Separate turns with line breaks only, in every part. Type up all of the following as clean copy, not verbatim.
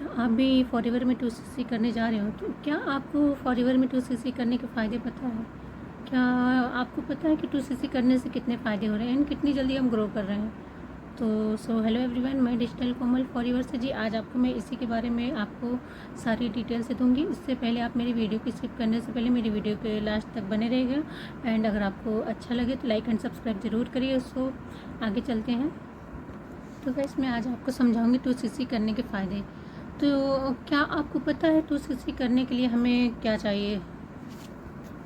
आप भी फॉरएवर में 2cc करने जा रहे हो, तो क्या आपको फॉरएवर में 2cc करने के फ़ायदे पता है? क्या आपको पता है कि 2cc करने से कितने फ़ायदे हो रहे हैं एंड कितनी जल्दी हम ग्रो कर रहे हैं? तो हेलो एवरीवन, मैं डिजिटल कोमल फॉरएवर से जी आज आपको मैं इसी के बारे में आपको सारी डिटेल से दूंगी। इससे पहले आप मेरी वीडियो को स्किप करने से पहले मेरी वीडियो के लास्ट तक बने रहिएगा एंड अगर आपको अच्छा लगे तो लाइक एंड सब्सक्राइब ज़रूर करिए। सो आगे चलते हैं। तो गाइस मैं आज आपको समझाऊंगी 2cc करने के फ़ायदे। तो क्या आपको पता है 2cc करने के लिए हमें क्या चाहिए?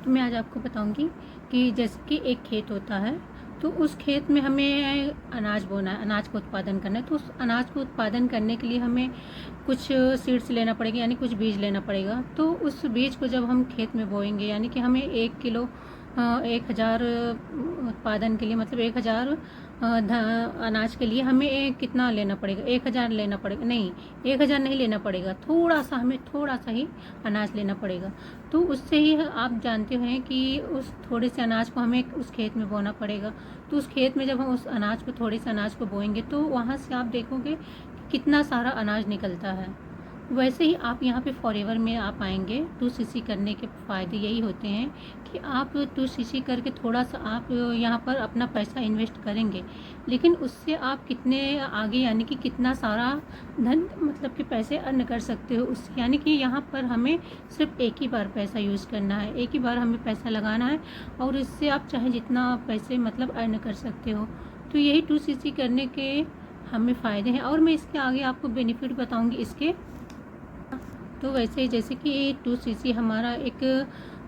तो मैं आज आपको बताऊंगी कि जैसे कि एक खेत होता है, तो उस खेत में हमें अनाज बोना है, अनाज का उत्पादन करना है। तो उस अनाज को उत्पादन करने के लिए हमें कुछ सीड्स लेना पड़ेगा, यानी कुछ बीज लेना पड़ेगा। तो उस बीज को जब हम खेत में बोएंगे, यानी कि हमें 1 किलो 1000 उत्पादन के लिए, मतलब 1000 अनाज के लिए हमें कितना लेना पड़ेगा? 1000 लेना पड़ेगा? नहीं, 1000 नहीं लेना पड़ेगा, हमें थोड़ा सा ही अनाज लेना पड़ेगा। तो उससे ही आप जानते हैं कि उस थोड़े से अनाज को हमें उस खेत में बोना पड़ेगा। तो उस खेत में जब हम उस अनाज को, थोड़े से अनाज को बोएंगे, तो वहाँ से आप देखोगे कितना सारा अनाज निकलता है। वैसे ही आप यहाँ पे फॉरएवर में आप आएंगे। 2cc करने के फ़ायदे यही होते हैं कि आप 2cc करके थोड़ा सा आप यहाँ पर अपना पैसा इन्वेस्ट करेंगे, लेकिन उससे आप कितने आगे, यानी कि कितना सारा धन, मतलब कि पैसे अर्न कर सकते हो उस, यानी कि यहाँ पर हमें सिर्फ एक ही बार पैसा यूज़ करना है, एक ही बार हमें पैसा लगाना है और इससे आप चाहे जितना पैसे मतलब अर्न कर सकते हो। तो यही 2cc करने के हमें फ़ायदे हैं और मैं इसके आगे आपको बेनिफिट बताऊँगी इसके। तो वैसे जैसे कि 2cc हमारा एक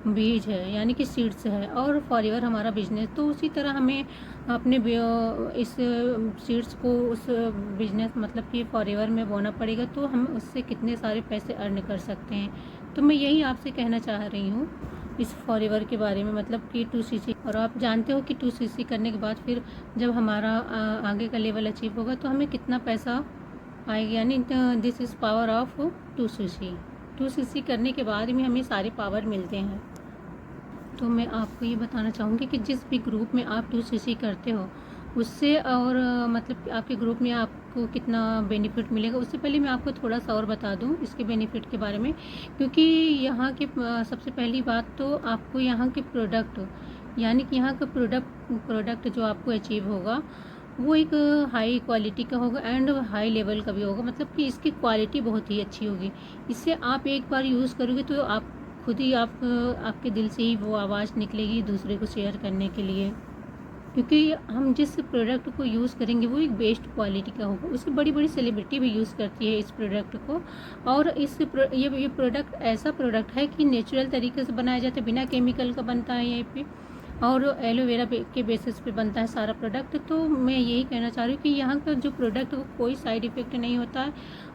बीज है, यानी कि सीड्स है, और फॉरएवर हमारा बिजनेस, तो उसी तरह हमें अपने इस सीड्स को उस बिजनेस, मतलब कि फॉरएवर में बोना पड़ेगा। तो हम उससे कितने सारे पैसे अर्न कर सकते हैं। तो मैं यही आपसे कहना चाह रही हूँ इस फॉरएवर के बारे में, मतलब कि 2cc। और आप जानते हो कि 2cc करने के बाद फिर जब हमारा आगे का लेवल अचीव होगा तो हमें कितना पैसा आएगी, यानी this is power of 2cc। 2cc करने के बाद में हमें सारे पावर मिलते हैं। तो मैं आपको ये बताना चाहूँगी कि जिस भी ग्रुप में आप 2cc करते हो उससे, और मतलब आपके ग्रुप में आपको कितना बेनिफिट मिलेगा, उससे पहले मैं आपको थोड़ा सा और बता दूँ इसके बेनिफिट के बारे में। क्योंकि यहाँ के सबसे पहली बात तो आपको यहाँ के प्रोडक्ट, यानी कि यहाँ का प्रोडक्ट जो आपको अचीव होगा वो एक हाई क्वालिटी का होगा एंड हाई लेवल का भी होगा, मतलब कि इसकी क्वालिटी बहुत ही अच्छी होगी। इससे आप एक बार यूज़ करोगे तो आप खुद ही आपके दिल से ही वो आवाज़ निकलेगी दूसरे को शेयर करने के लिए। क्योंकि हम जिस प्रोडक्ट को यूज़ करेंगे वो एक बेस्ट क्वालिटी का होगा। उसे बड़ी बड़ी सेलिब्रिटी भी यूज़ करती है इस प्रोडक्ट को। और ये प्रोडक्ट ऐसा प्रोडक्ट है कि नेचुरल तरीके से बनाया जाता है, बिना केमिकल का बनता है ये पे, और एलोवेरा के बेसिस पे बनता है सारा प्रोडक्ट। तो मैं यही कहना चाह रही हूँ कि यहाँ का जो प्रोडक्ट है कोई साइड इफ़ेक्ट नहीं होता है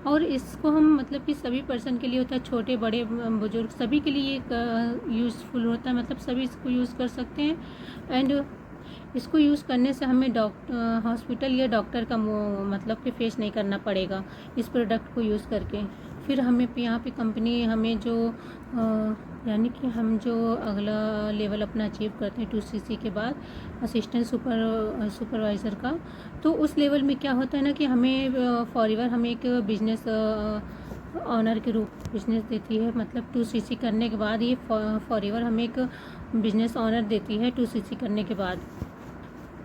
और इसको हम, मतलब कि सभी पर्सन के लिए होता है, छोटे बड़े बुजुर्ग सभी के लिए यूज़फुल होता है, मतलब सभी इसको यूज़ कर सकते हैं। एंड इसको यूज़ करने से हमें हॉस्पिटल या डॉक्टर का मतलब कि फेस नहीं करना पड़ेगा इस प्रोडक्ट को यूज़ करके। फिर हमें यहाँ पे कंपनी हमें जो यानी कि हम जो अगला लेवल अपना अचीव करते हैं 2cc के बाद, असिस्टेंट सुपरवाइज़र का, तो उस लेवल में क्या होता है ना कि हमें फॉरएवर हमें एक बिजनेस ऑनर के रूप बिजनेस देती है। मतलब 2cc करने के बाद ये फॉरएवर हमें एक बिजनेस ऑनर देती है 2cc करने के बाद।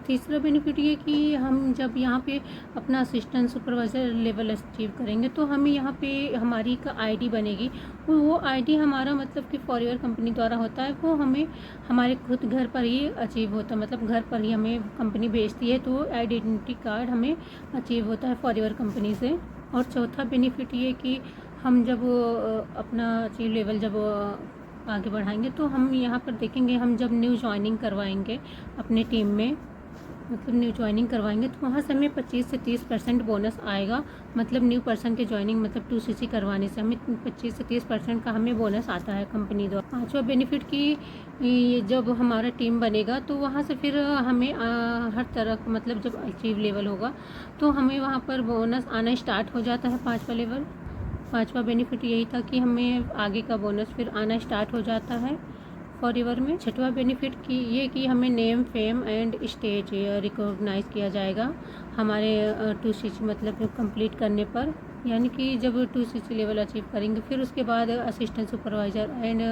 तीसरा बेनिफिट ये कि हम जब यहाँ पे अपना असिस्टेंट सुपरवाइज़र लेवल अचीव करेंगे तो हमें यहाँ पे हमारी का आईडी बनेगी। वो आईडी हमारा, मतलब कि फॉरएवर कंपनी द्वारा होता है, वो हमें हमारे खुद घर पर ही अचीव होता है, मतलब घर पर ही हमें कंपनी भेजती है। तो आइडेंटिटी कार्ड हमें अचीव होता है फॉरएवर कंपनी से। और चौथा बेनिफिट ये कि हम जब अपना अचीव लेवल जब आगे बढ़ाएंगे तो हम यहाँ पर देखेंगे, हम जब न्यू ज्वाइनिंग करवाएंगे अपने टीम में, मतलब न्यू ज्वाइनिंग करवाएंगे तो वहाँ से हमें 25 से 30% बोनस आएगा। मतलब न्यू पर्सन के ज्वाइनिंग, मतलब 2cc करवाने से हमें 25 से 30% का हमें बोनस आता है कंपनी द्वारा। पाँचवा बेनिफिट कि जब हमारा टीम बनेगा तो वहाँ से फिर हमें हर तरह का, मतलब जब अचीव लेवल होगा तो हमें वहाँ पर बोनस आना स्टार्ट हो जाता है। पाँचवा बेनिफिट यही था कि हमें आगे का बोनस फिर आना स्टार्ट हो जाता है फॉरएवर में। छठवां बेनिफिट की ये कि हमें name, fame and stage recognise किया जाएगा हमारे 2cc मतलब कंप्लीट करने पर। यानी कि जब 2cc लेवल अचीव करेंगे, फिर उसके बाद असिस्टेंट सुपरवाइज़र एंड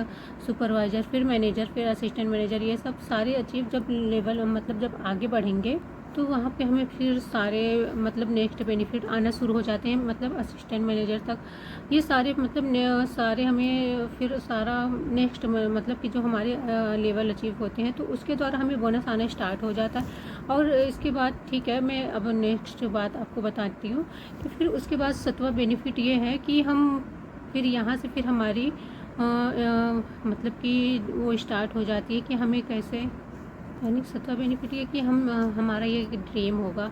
सुपरवाइज़र, फिर मैनेजर, फिर असिस्टेंट मैनेजर, ये सब सारे अचीव जब लेवल मतलब जब आगे बढ़ेंगे तो वहाँ पे हमें फिर सारे मतलब नेक्स्ट बेनिफिट आना शुरू हो जाते हैं, मतलब असिस्टेंट मैनेजर तक ये सारे मतलब सारे हमें फिर सारा नेक्स्ट मतलब कि जो हमारे लेवल अचीव होते हैं तो उसके द्वारा हमें बोनस आना स्टार्ट हो जाता है। और इसके बाद ठीक है, मैं अब नेक्स्ट बात आपको बताती हूँ कि फिर उसके बाद 7वां बेनिफिट ये है कि हम फिर यहाँ से फिर हमारी मतलब कि वो स्टार्ट हो जाती है कि हमें कैसे, यानी 7वां बेनिफिट ये कि हम हमारा ये ड्रीम होगा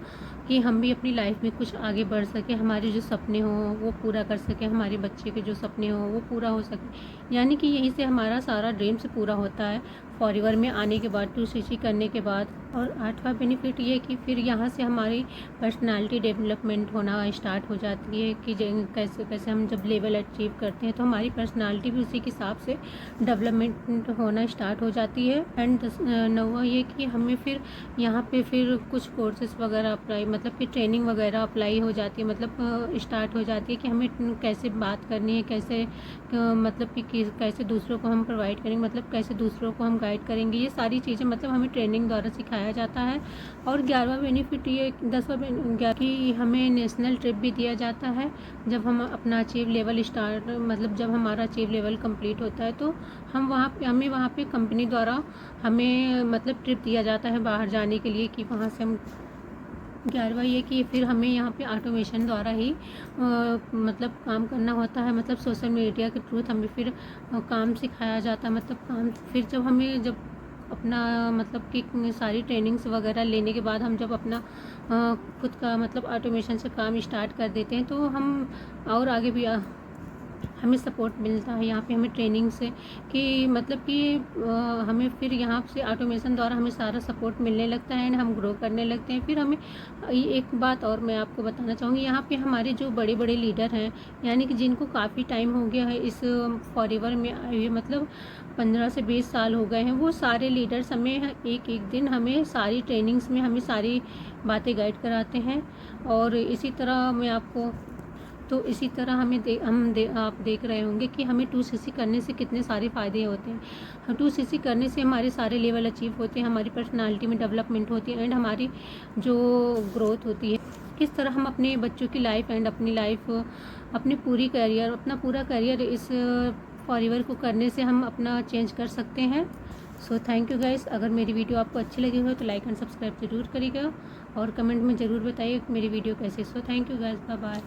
कि हम भी अपनी लाइफ में कुछ आगे बढ़ सके, हमारे जो सपने हों वो पूरा कर सके, हमारे बच्चे के जो सपने हों वो पूरा हो सके, यानी कि यहीं से हमारा सारा ड्रीम्स पूरा होता है फॉरएवर में आने के बाद, 2cc करने के बाद। और 8वां बेनिफिट ये कि फिर यहाँ से हमारी पर्सनालिटी डेवलपमेंट होना स्टार्ट हो जाती है कि कैसे कैसे हम जब लेवल अचीव करते हैं तो हमारी पर्सनालिटी भी उसी के हिसाब से डेवलपमेंट होना स्टार्ट हो जाती है। एंड 9वां ये कि हमें फिर यहाँ पे फिर कुछ कोर्सेज वगैरह अप्लाई मतलब कि ट्रेनिंग वगैरह अप्लाई हो जाती है, मतलब स्टार्ट हो जाती है कि हमें कैसे बात करनी है, कैसे मतलब कि कैसे दूसरों को हम प्रोवाइड करेंगे, मतलब कैसे दूसरों को हम गाइड करेंगे, ये सारी चीज़ें मतलब हमें ट्रेनिंग द्वारा सिखाया जाता है। और 11वां बेनिफिट ये 10वां कि हमें नेशनल ट्रिप भी दिया जाता है जब हम अपना अचीव लेवल स्टार्ट मतलब जब हमारा अचीव लेवल कंप्लीट होता है तो हमें वहाँ पे कंपनी द्वारा हमें मतलब ट्रिप दिया जाता है बाहर जाने के लिए कि वहाँ से हम 11वां ये कि फिर हमें यहाँ पे ऑटोमेशन द्वारा ही मतलब काम करना होता है, मतलब सोशल मीडिया के थ्रू हमें फिर काम सिखाया जाता है, मतलब काम फिर जब अपना मतलब कि सारी ट्रेनिंग्स वगैरह लेने के बाद हम जब अपना खुद का मतलब ऑटोमेशन से काम स्टार्ट कर देते हैं तो हम और आगे भी हमें सपोर्ट मिलता है यहाँ पे हमें ट्रेनिंग से कि मतलब कि हमें फिर यहाँ से ऑटोमेशन द्वारा हमें सारा सपोर्ट मिलने लगता है एंड हम ग्रो करने लगते हैं। फिर हमें एक बात और मैं आपको बताना चाहूँगी, यहाँ पे हमारे जो बड़े बड़े लीडर हैं यानी कि जिनको काफ़ी टाइम हो गया है इस फॉरएवर में आए हुए, मतलब 15 से 20 साल हो गए हैं, वो सारे लीडर्स हमें एक एक दिन हमें सारी ट्रेनिंग्स में हमें सारी बातें गाइड कराते हैं। और इसी तरह मैं आपको तो इसी तरह आप देख रहे होंगे कि हमें 2cc करने से कितने सारे फ़ायदे होते हैं। 2cc करने से हमारे सारे लेवल अचीव होते हैं, हमारी पर्सनालिटी में डेवलपमेंट होती है एंड हमारी जो ग्रोथ होती है, किस तरह हम अपने बच्चों की लाइफ एंड अपनी लाइफ अपनी अपना पूरा करियर इस फॉरएवर को करने से हम अपना चेंज कर सकते हैं। सो थैंक यू गाइस, अगर मेरी वीडियो आपको अच्छी लगी हो तो लाइक एंड सब्सक्राइब ज़रूर करिएगा और कमेंट में ज़रूर बताइए मेरी वीडियो कैसी। So thank you guys, bye bye.